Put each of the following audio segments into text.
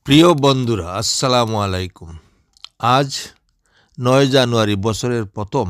প্রিয় বন্ধুরা, আসসালামু আলাইকুম। আজ ৯ জানুয়ারি, বছরের প্রথম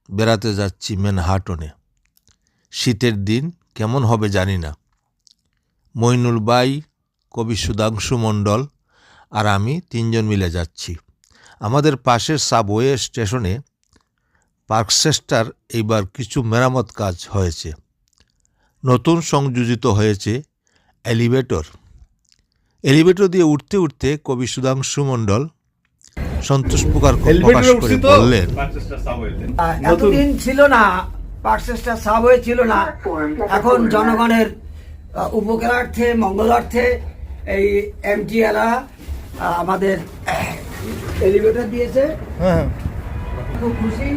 বেড়াতে যাচ্ছি ম্যানহাটনে। শীতের দিন কেমন হবে জানি না। মইনুল ভাই, কবি সুধাংশু মণ্ডল আর আমি তিনজন মিলে যাচ্ছি। আমাদের পাশের সাবওয়ে স্টেশনে পার্কচেস্টার এইবার কিছু মেরামত কাজ হয়েছে। নতুন সংযোজিত হয়েছে এলিভেটর দিয়ে উঠতে উঠতে কবি সুধাংশু মণ্ডল সন্তোষ প্রকাশ করে বললেন, এতদিন ছিল না, পার্কচেস্টার সাবওয়ে ছিল না। এখন জনগণের উপকারার্থে, মঙ্গলার্থে এই এমটিএরা আমাদের এলিভেটর দিয়েছে। খুব খুশি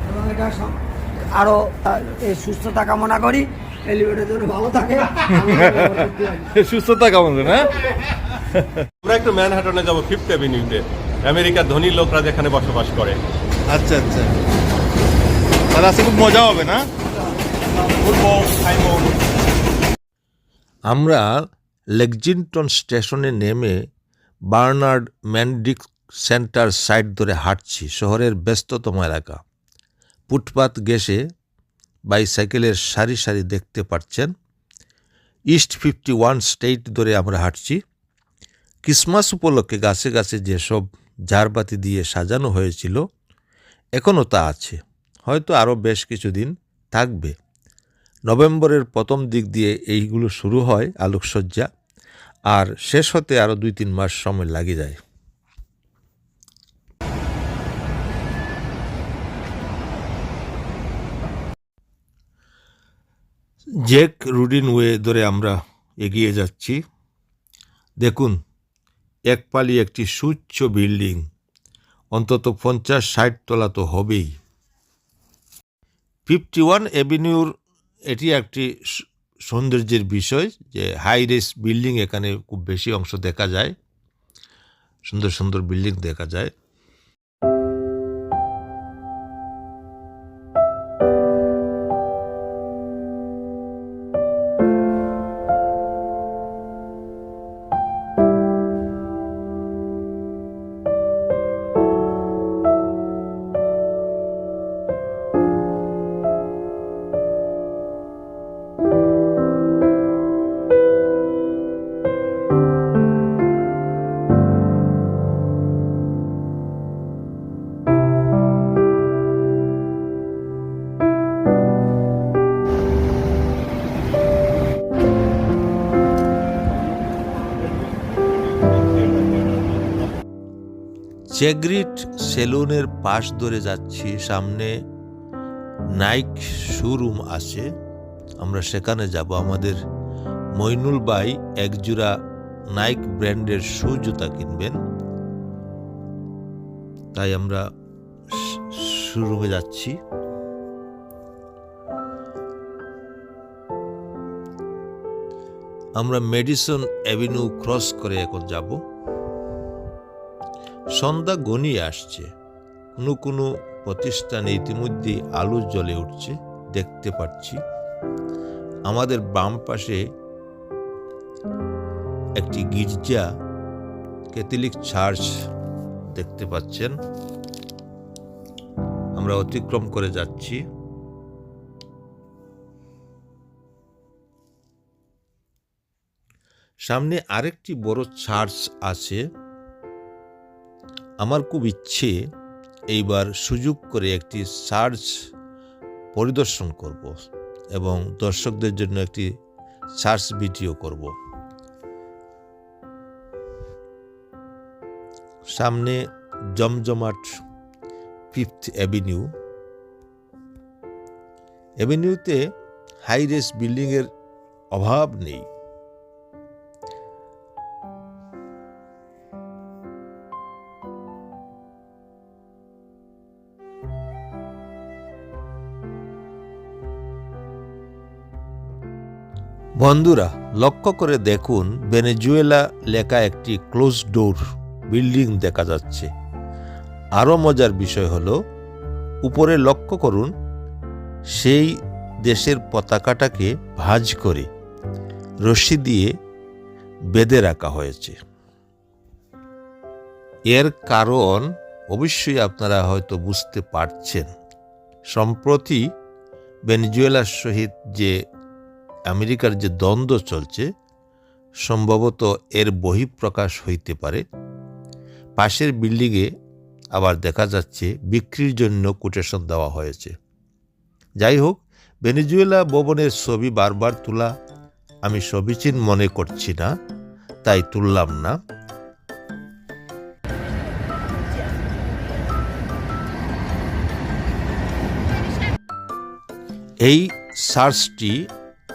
এবং এটা আরো সুস্থতা কামনা করি। এলিভেটর যেন ভালো থাকে, সুস্থতা কামনা না। আমরা একটু ম্যানহাটনে যাবো, 5th অ্যাভিনিউতে। আমেরিকার ধনী লোকরা যেখানে বসবাস করে। আচ্ছা আচ্ছা, তাহলে আজকে খুব মজা হবে না? আমরা লেক্সিংটন স্টেশনে নেমে বার্নার্ড ম্যান্ডিক সেন্টার সাইড ধরে হাঁটছি। শহরের ব্যস্ততম এলাকা। ফুটপাত ঘেঁষে বাইসাইকেলের সারি সারি দেখতে পাচ্ছেন। ইস্ট 51 স্ট্রিট ধরে আমরা হাঁটছি। ক্রিসমাস উপলক্ষে গাছে গাছে যেসব ঝাড়বাতি দিয়ে সাজানো হয়েছিল এখনও তা আছে, হয়তো আরও বেশ কিছুদিন থাকবে। নভেম্বরের প্রথম দিক দিয়ে এইগুলো শুরু হয় আলোকসজ্জা, আর শেষ হতে আরও 2-3 মাস সময় লাগে যায়। জ্যাক রুডিন ওয়ে ধরে আমরা এগিয়ে যাচ্ছি। দেখুন, এক পালি একটি সুউচ্চ বিল্ডিং, অন্তত 50-60 তলা তো হবেই। 51 অ্যাভিনিউর এটি একটি সৌন্দর্যের বিষয় যে হাই রেস বিল্ডিং এখানে খুব বেশি অংশ দেখা যায়, সুন্দর সুন্দর বিল্ডিং দেখা যায়। চেগ্রিট সেলুনের পাশ ধরে যাচ্ছি। সামনে নাইক শোরুম আছে, আমরা সেখানে যাব। আমাদের মইনুল ভাই একজোড়া নাইক ব্র্যান্ডের শু জুতা কিনবেন, তাই আমরা শোরুমে যাচ্ছি। আমরা মেডিসন অ্যাভিনিউ ক্রস করে এখন যাব। সন্ধ্যা ঘনিয়ে আসছে। কোনো কোনো প্রতিষ্ঠানে ইতিমধ্যে আলো জ্বলে উঠছে, দেখতে পাচ্ছি। আমাদের বাম পাশে একটি গির্জা, ক্যাথলিক চার্চ দেখতে পাচ্ছেন। আমরা অতিক্রম করে যাচ্ছি। সামনে আরেকটি বড় চার্চ আছে। আমার খুব ইচ্ছে এইবার সুযোগ করে একটি চার্চ পরিদর্শন করব এবং দর্শকদের জন্য একটি চার্চ ভিডিও করব। সামনে জমজমাট 5th অ্যাভিনিউতে হাই রেস বিল্ডিংয়ের অভাব নেই। বন্ধুরা, লক্ষ্য করে দেখুন, ভেনেজুয়েলা লেখা একটি ক্লোজ ডোর বিল্ডিং দেখা যাচ্ছে। আরও মজার বিষয় হলো, উপরে লক্ষ্য করুন, সেই দেশের পতাকাটাকে ভাঁজ করে রশি দিয়ে বেঁধে রাখা হয়েছে। এর কারণ অবশ্যই আপনারা হয়তো বুঝতে পারছেন। সম্প্রতি ভেনেজুয়েলার সহিত যে আমেরিকার যে দ্বন্দ্ব চলছে, সম্ভবত এর বহিঃপ্রকাশ হইতে পারে। পাশের বিল্ডিংয়ে আবার দেখা যাচ্ছে বিক্রির জন্য কোটেশন দেওয়া হয়েছে। যাই হোক, ভেনেজুয়েলা ভবনের ছবি বারবার তোলা আমি সমীচীন মনে করছি না, তাই তুললাম না। এই সার্চটি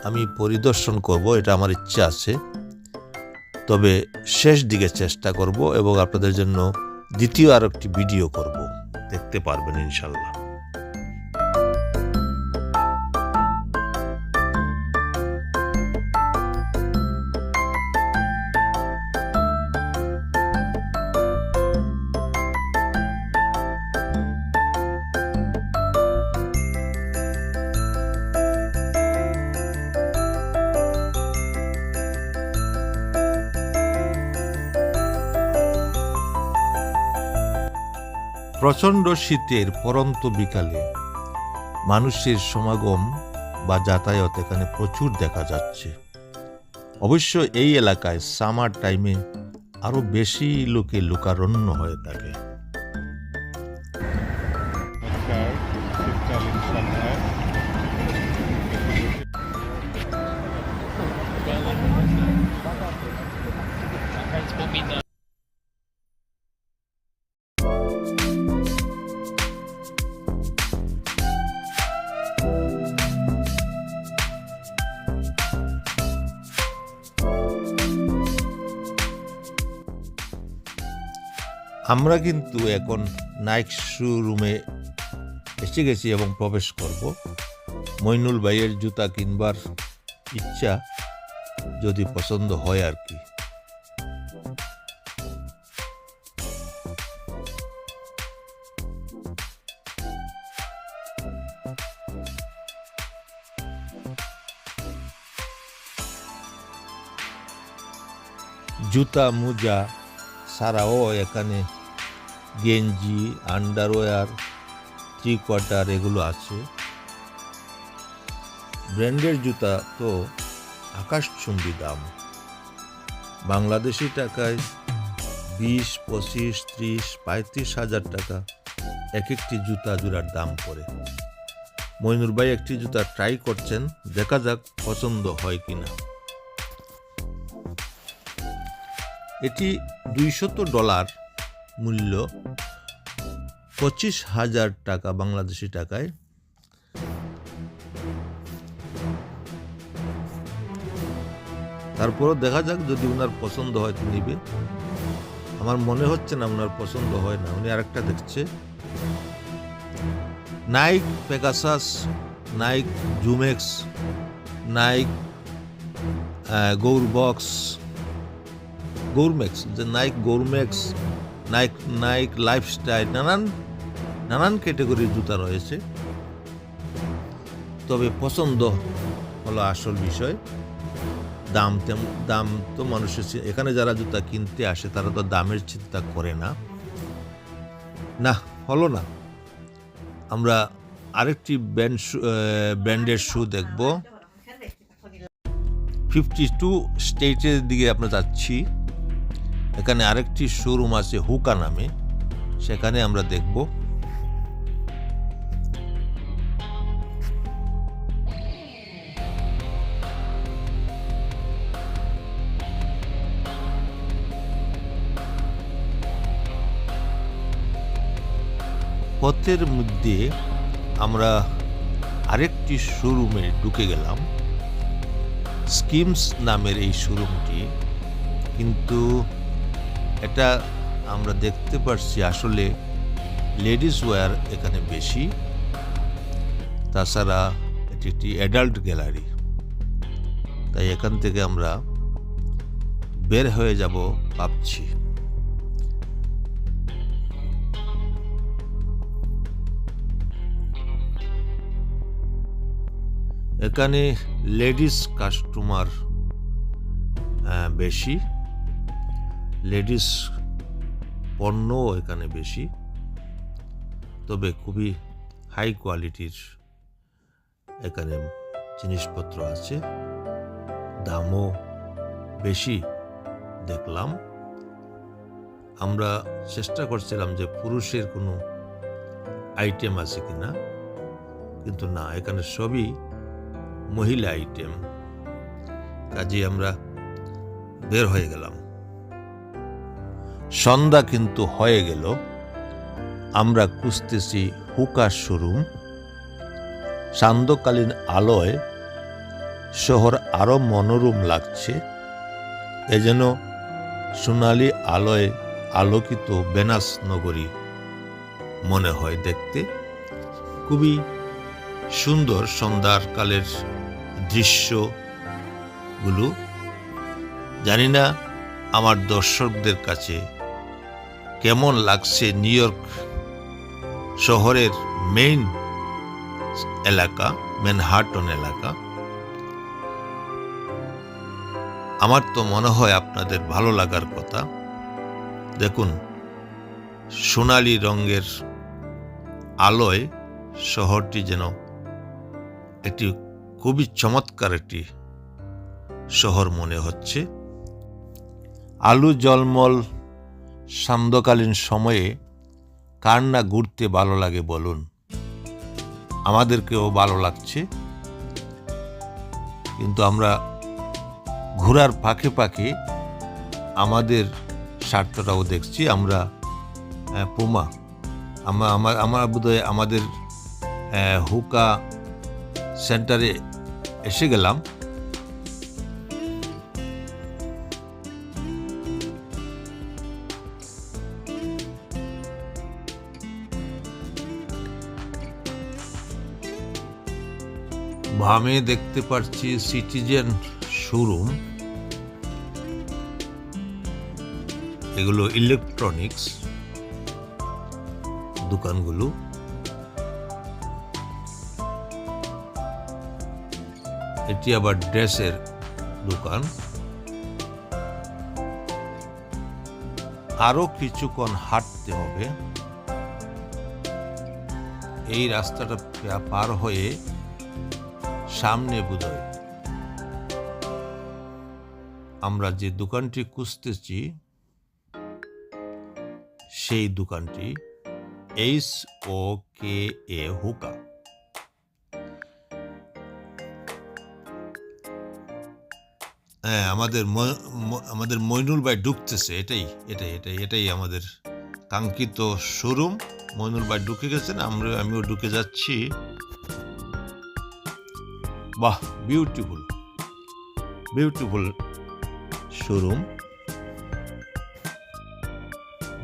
আমি পরিদর্শন করব, এটা আমার ইচ্ছা আছে। তবে শেষ দিকে চেষ্টা করব এবং আপনাদের জন্য দ্বিতীয় আর একটি ভিডিও করব, দেখতে পারবেন ইনশাল্লাহ। প্রচণ্ড শীতের পরন্ত বিকালে মানুষের সমাগম বা যাতায়াত এখানে প্রচুর দেখা যাচ্ছে। অবশ্য এই এলাকায় সামার টাইমে আরো বেশি লোকে লোকারণ্য হয়ে থাকে। আমরা কিন্তু এখন নাইক শোরুমে এসে গেছি এবং প্রবেশ করব। মইনুল ভাইয়ের জুতা কিনবার ইচ্ছা, যদি পছন্দ হয় আর কি। জুতা মোজা ছাড়াও এখানে গেঞ্জি, আন্ডারওয়্যার, থ্রি কোয়ার্টার এগুলো আছে। ব্র্যান্ডের জুতা তো আকাশচুম্বী দাম। বাংলাদেশি টাকায় 20, 25, 30, 35 হাজার টাকা এক একটি জুতা জোড়ার দাম পড়ে। মইনুর ভাই একটি জুতা ট্রাই করছেন, দেখা যাক পছন্দ হয় কিনা। এটি $200 মূল্য, 25,000 টাকা বাংলাদেশি টাকায়। তারপরও দেখা যাক, যদি ওনার পছন্দ হয় তো নিবে। আমার মনে হচ্ছে না ওনার পছন্দ হয় না, উনি আরেকটা দেখছে। নাইক পেগাসাস, নাইক জুমেক্স, নাইক গৌরম্যাক্স, নাইক গৌরম্যাক্স, নাইক লাইফস্টাইল, নানান ক্যাটাগরির জুতা রয়েছে। তবে পছন্দ হলো আসল বিষয়। দাম তো মানুষের, এখানে যারা জুতা কিনতে আসে তারা তো দামের চিন্তা করে না। হলো না। আমরা আরেকটি ব্র্যান্ডের শু দেখব। 52 স্টেটের দিকে আমরা যাচ্ছি। এখানে আরেকটি শোরুম আছে হুকা নামে, সেখানে আমরা দেখব। পথের মধ্যে আমরা আরেকটি শোরুমে ঢুকে গেলাম। স্কিমস নামের এই শোরুমটি, কিন্তু এটা আমরা দেখতে পারছি আসলে লেডিস ওয়্যার এখানে বেশি। তাছাড়া এটি একটি অ্যাডাল্ট গ্যালারি, তাই এখান থেকে আমরা বের হয়ে যাব ভাবছি। এখানে লেডিস কাস্টমার বেশি। লেডিস পণ্যও এখানে বেশি, তবে খুবই হাই কোয়ালিটির এখানে জিনিসপত্র আছে, দামও বেশি দেখলাম। আমরা চেষ্টা করছিলাম যে পুরুষের কোনো আইটেম আছে কিনা, কিন্তু না, এখানে সবই মহিলা আইটেম। কাজে আমরা বের হয়ে গেলাম। সন্ধ্যা কিন্তু হয়ে গেল। আমরা খুঁজতেছি হুকা শোরুম। সান্ধ্যকালীন আলোয় শহর আরো মনোরম লাগছে, এ যেন সোনালি আলোয় আলোকিত বেনাস নগরী মনে হয় দেখতে। খুবই সুন্দর সন্ধ্যার কালের দৃশ্যগুলো। জানি না আমার দর্শকদের কাছে কেমন লাগছে নিউ ইয়র্ক শহরের মেইন এলাকা, ম্যানহাটন এলাকা। আমার তো মনে হয় আপনাদের ভালো লাগার কথা। দেখুন, সোনালি রঙের আলোয় শহরটি যেন একটি খুবই চমৎকার একটি শহর মনে হচ্ছে। আলু জলমল সান্ধ্যকালীন সময়ে কার না ঘুরতে ভালো লাগে বলুন? আমাদেরকেও ভালো লাগছে, কিন্তু আমরা ঘোরার ফাঁকে ফাঁকে আমাদের স্বার্থটাও দেখছি। আমরা পুমা আমরা বোধহয় আমাদের হুকা সেন্টারে এসে গেলাম। বামে দেখতে পাচ্ছি সিটিজেন শোরুম। এগুলো ইলেকট্রনিক্স দোকানগুলো। এটি আবার ড্রেসের দোকান। আরো কিছুক্ষণ হাঁটতে হবে। এই রাস্তাটা পার হয়ে সামনে বোধহয় আমরা যে দোকানটি খুঁজতেছি সেই দোকানটি HOKA হুকা। হ্যাঁ, আমাদের মইনুল ভাই ঢুকতেছে। এটাই আমাদের কাঙ্ক্ষিত শোরুম। মইনুল ভাই ঢুকে গেছেন, আমিও ঢুকে যাচ্ছি। বাহ, বিউটিফুল শোরুম।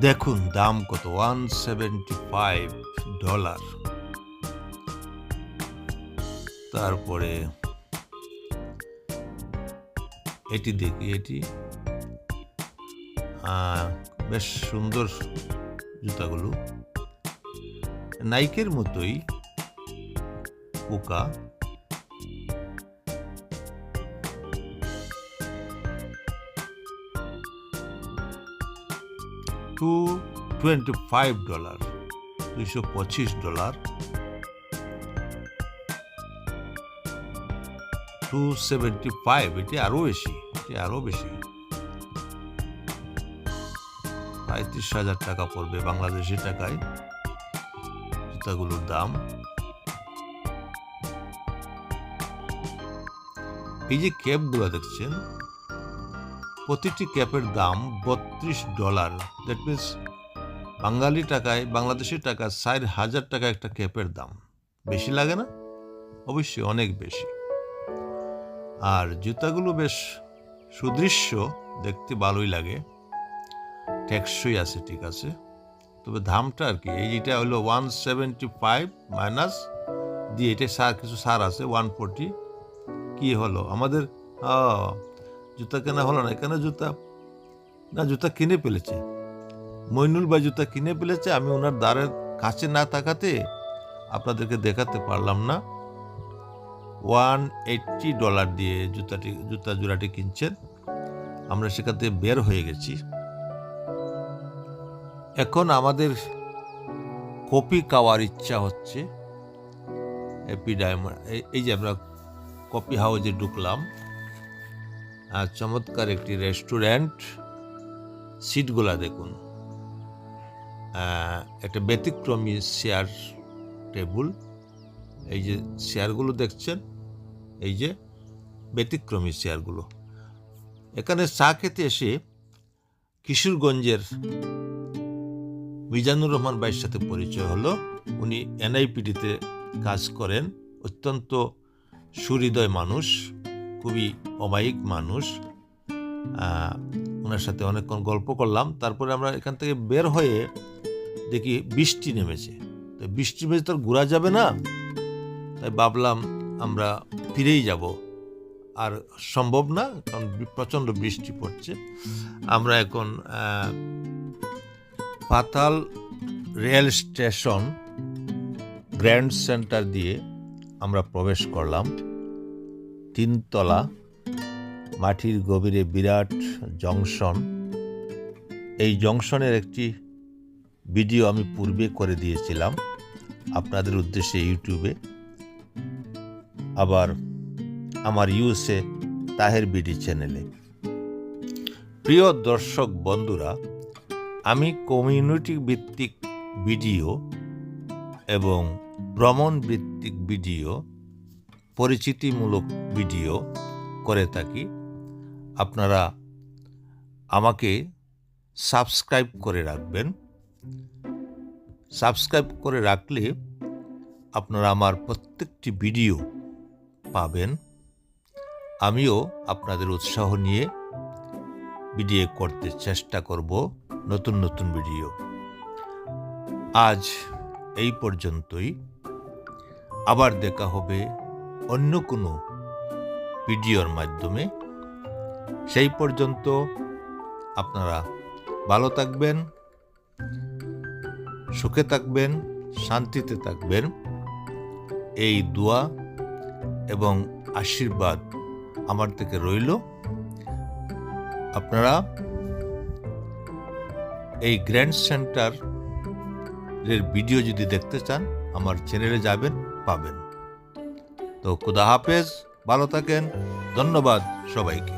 দেখুন দাম কত, $175। তারপরে এটি দেখি, এটি বেশ সুন্দর জুতাগুলো, নাইকের মতোই হুকা। $225, $225, $275। এটি আরো বেশি, প্রায় 30,000 টাকা পড়বে বাংলাদেশি টাকায় জুতাগুলোর দাম। এই যে ক্যাপগুলো দেখছেন, প্রতিটি ক্যাপের দাম $32। দ্যাট মিনস বাংলাদেশি টাকায় 4,000 টাকা একটা ক্যাপের দাম। বেশি লাগে না? অবশ্যই অনেক বেশি। আর জুতাগুলো বেশ সুদৃশ্য, দেখতে ভালোই লাগে, টেকসই আছে, ঠিক আছে। তবে দামটা আর কি, এইটা হলো 175 মাইনাস দিয়ে এটা কিছু ছাড় আছে 140। কি হলো আমাদের জুতা কেনা হলো না। এখানে জুতা কিনে ফেলেছে মইনুল ভাই, জুতা কিনে ফেলেছে। আমি ওনার দ্বারের কাছে না থাকাতে আপনাদেরকে দেখাতে পারলাম না। $180 দিয়ে জুতা জোড়াটি কিনছেন। আমরা সেখান থেকে বের হয়ে গেছি। এখন আমাদের কফি খাওয়ার ইচ্ছা হচ্ছে। হ্যাপি ডায়মন্ড, এই যে আমরা কফি হাউসে ঢুকলাম। আর চমৎকার একটি রেস্টুরেন্ট। সিটগুলা দেখুন, একটা ব্যতিক্রমী চেয়ার টেবিল। এই যে চেয়ারগুলো দেখছেন, এই যে ব্যতিক্রমী চেয়ারগুলো। এখানে চা খেতে এসে কিশোরগঞ্জের মিজানুর রহমান ভাইয়ের সাথে পরিচয় হলো। উনি এনআইপিডিতে কাজ করেন, অত্যন্ত সুহৃদয় মানুষ, খুবই অমায়িক মানুষ। ওনার সাথে অনেকক্ষণ গল্প করলাম। তারপরে আমরা এখান থেকে বের হয়ে দেখি বৃষ্টি নেমেছে। তো বৃষ্টি নেমেছে, তো ঘোরা যাবে না, তাই ভাবলাম আমরা ফিরেই যাব। আর সম্ভব না, কারণ প্রচণ্ড বৃষ্টি পড়ছে। আমরা এখন পাতাল রেল স্টেশন গ্র্যান্ড সেন্টার দিয়ে আমরা প্রবেশ করলাম। 3 তলা মাটির গভীরে বিরাট জংশন। এই জংশনের একটি ভিডিও আমি পূর্বে করে দিয়েছিলাম আপনাদের উদ্দেশ্যে ইউটিউবে, আবার আমার ইউএসএ তাহের বিডি চ্যানেলে। প্রিয় দর্শক বন্ধুরা, আমি কমিউনিটি ভিত্তিক ভিডিও এবং ভ্রমণ ভিত্তিক ভিডিও, পরিচিতিমূলক ভিডিও করে থাকি। আপনারা আমাকে সাবস্ক্রাইব করে রাখবেন। সাবস্ক্রাইব করে রাখলে আপনারা আমার প্রত্যেকটি ভিডিও পাবেন। আমিও আপনাদের উৎসাহ নিয়ে ভিডিও করতে চেষ্টা করব, নতুন নতুন ভিডিও। আজ এই পর্যন্তই, আবার দেখা হবে অন্য কোনো ভিডিওর মাধ্যমে। সেই পর্যন্ত আপনারা ভালো থাকবেন, সুখে থাকবেন, শান্তিতে থাকবেন, এই দোয়া এবং আশীর্বাদ আমার থেকে রইল। আপনারা এই গ্র্যান্ড সেন্টারের ভিডিও যদি দেখতে চান, আমার চ্যানেলে যাবেন, পাবেন। তো খুদা হাফেজ, ভালো থাকেন, ধন্যবাদ সবাইকে।